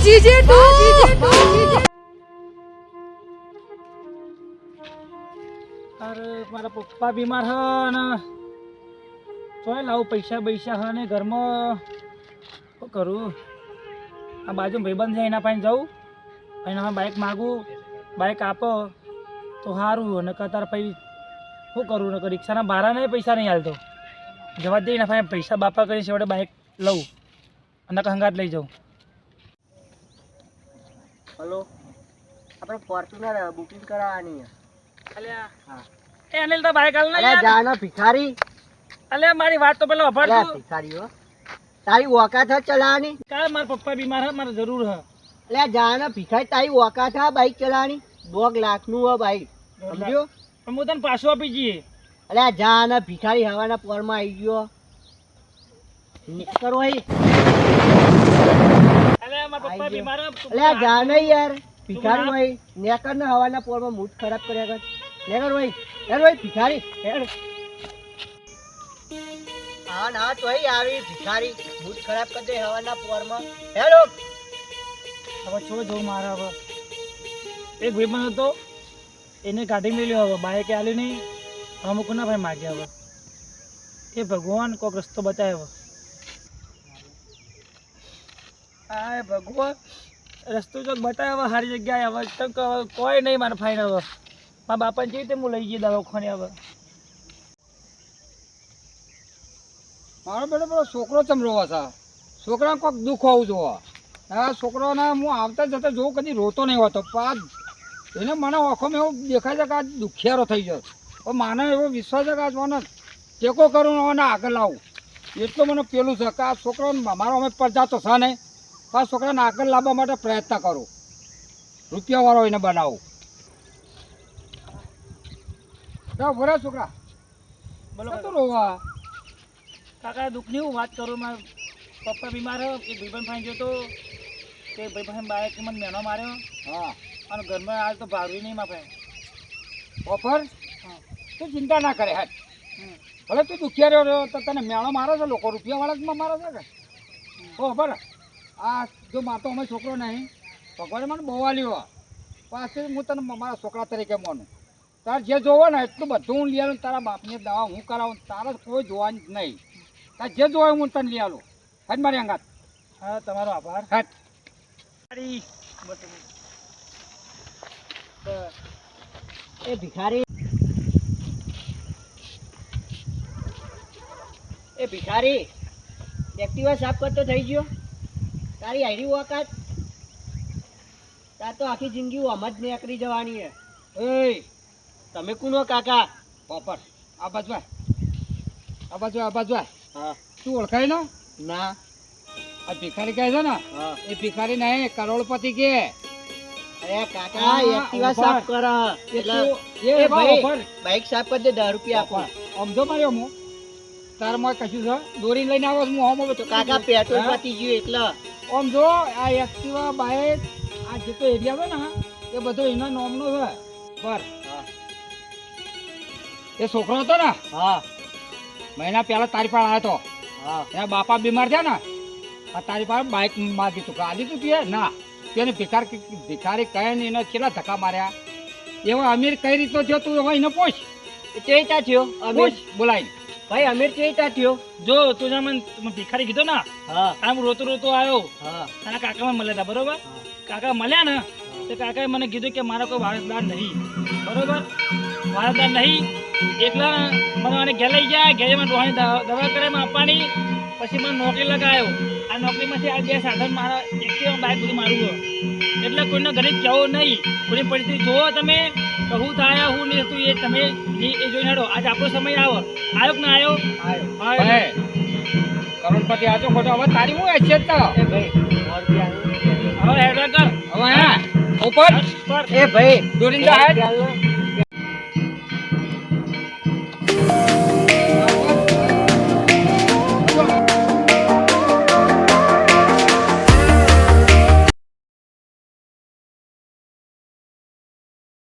અરે મારા પપ્પા બીમાર હ ને ચોય લાવું પૈસા હ ને ઘરમાં શું કરું? આ બાજુ ભાઈબંધ છે એના પાસે જાઉં અને બાઇક માગું, બાઇક આપો તો સારું. અને તાર પછી શું કરું? ને રિક્ષાના ભાડા નહીં, પૈસા નહીં હાલતો. જવા દે એના પાસે પૈસા બાપા કરી છેવટે બાઇક લઉં અને હંગાત લઈ જાઉં. હલો, આપણે ફોર્ચ્યુનર બુકિંગ કરાવવાની છે. અલ્યા હા એ અનિલ તો બાઇક હાલ અલ્યા જાનો ભિખારી. અલ્યા મારી વાત તો પેલા અભર અલ્યા તું. ભિખારી હો, તારી ઓકાત છે ચલાવવાની? કાલે મારા પપ્પા બીમાર હ, મારે જરૂર હ. અલ્યા જાનો ભિખારી, તારી ઓકાત છે બાઈક ચલાવવાની? 2 લાખનું હો બાઈક, સમજ્યો? પણ હું તને પાછું આપી જઈએ. અલ્યા જાનો ભિખારી હવાના પોરમાં આવી ગયો. કરો અહીં. અલ્યા મારા પપ્પા બીમાર હ. અલ્યા જાનો યાર ભિખારી ભાઈ નેકર ને હવાના પોરમાં મૂડ ખરાબ કર્યા કર. નેકર ભાઈ, હેર ભાઈ ભિખારી હેર. હા ના તોય આવી ભિખારી મૂડ ખરાબ કરી દે હવાના પોરમાં. હેલો હવે છો જવું મારે. હવે એક ભાઈબંધ હતો એને કાઢી મેલ્યો. હવે બાઇક આલ્યું નહીં, અમુક ના ભાઈ માગ્યા. હવે એ ભગવાન કોઈક રસ્તો બતાવ્યો. હા ભગવાન રસ્તો ચોક બતાવ્યો. હવે સારી જગ્યાએ હવે તક કોઈ નહીં મારે ફાઈન. હવે મારા બાપાને કેવી રીતે હું લઈ ગઈ દવાખાને. હવે મારો બેટો પેલો છોકરો ચમરોવો છે. છોકરાને કોઈક દુઃખ હોવું જોવે. હા છોકરોને હું આવતા જતા જોઉં કદી રોતો નહીં હોતો. પણ એને મને આંખોમાં એવું દેખાય છે કે આ દુખિયારો થઈ જાય. પણ માને એવો વિશ્વાસ છે કે આ મને ટેકો કરું અને આગળ લાવું. એટલું મને પેલું છે કે આ છોકરાને મારો અમે પડતા તો છે નહીં, પણ આ છોકરાને આગળ લાવવા માટે પ્રયત્ન કરું, રૂપિયાવાળો એને બનાવું. બરાબર છોકરા બોલો તો રોવા. કાકા દુઃખની હું વાત કરું. મારા પપ્પા બીમાર હો. એક ભાઈબંધ ફાઈ ગયો તો તે ભાઈબંધ બાઇક મને મેનો માર્યો. હા અને ઘરમાં આજ તો ભાડું નહીં માપે. ઓફર હા તું ચિંતા ના કરે હેઠ. ભલે તું દુખિયા રહ્યો તો તને મેળો મારે છે. લોકો રૂપિયાવાળા જ મારે છે કે ઓફર. આ જો માતો અમે છોકરો નહીં, ભગવાને મને બહુ આલ્યો. પાછી હું તને મારા છોકરા તરીકે માનું. તારે જે જોવો ને એટલું બધું હું લઈ આવું. તારા બાપની દવા હું કરાવું, તારે કોઈ જોવાની જ નહીં. તારે જે જોવા હું તને લઈ આવું. હેઠ મારી અંગાત. હા તમારો આભાર. હેઠ એ ભિખારી, એ ભિખારી એક્ટિવા સાફ કરતો થઈ ગયો? તારી આયરી ઓકાત? તાર તો આખી જિંદગી આમ જ નીકળી જવાની છે. એ તમે કોનો કાકા? ઓફર આ બાજુ આય. આ બાજુ આ બાજુ આય. હા તું ઓળખાય ને? ના. આ ભિખારી કહે છે ને, હા એ ભિખારી નહીં કરોડપતિ કે. અરે કાકા એક્ટિવા સાફ કર એટલે એ એ ભાઈ ઓફર બાઈક સાફ કરી દે, 10 રૂપિયા આપો. સમજો માર્યો હું તારે માં કશું છે દોરી લઈને આવો છું હું. તો કાકા પેટ્રોલ પતી ગયું એટલે. આમ જો આ એક્ટિવા બાઇક આ જેટલો એરિયા છે ને એ બધો એના નોમનો છે. પર એ છોકરો હતો ને, હા મહિના પહેલા તારી પાસે આવ્યો હતો. હા એના બાપા બીમાર થયા ને, આ તારી પાસે બાઇક માગી તું. આલી તું તું ના તેને ભિખારી કહે ને એને કેટલા ધક્કા માર્યા. એવો અમીર કઈ રીતનો થયો તું હવે એને પૂછ. ચેતા થયો અમીર? પૂછ બોલાય. ભાઈ અમીર ચેતા થયો? જો તું મને ભિખારી કીધો ને, હા આમ રોતો રોતો આવ્યો. હા અને કાકા મળ્યા હતા. બરોબર? કાકા મળ્યા ને તો કાકાએ મને કીધું કે મારો કોઈ વારસદાર નહીં. બરોબર? વારસદાર નહીં એકલા મને મને ઘેર લઈ જાય. ઘેર મને ડોહાની દવા કરે આપવાની. પછી મને નોકરી લગાવ્યો. આ નોકરીમાંથી આ 2 સાધન મારા એક્ટિવા બાઇક બધું મારું હોય. એટલે કોઈનો ગરીબ કહેવો નહીં. કોઈની પરિસ્થિતિ જોવો તમે તો હું થાય હું નહીં થતું એ તમે એ જોઈને હેડો. આજે આપણો સમય આવ્યો કે ના આવ્યો? ભાઈ કરોડપતિ આજો ખોટો હવે તારી હું હેસિયત તો. એ ભાઈ 100 રૂપિયા હવે હેડો કર. હવે હે ઉપર પર એ ભાઈ દોરીને જા હેડ. ચાલ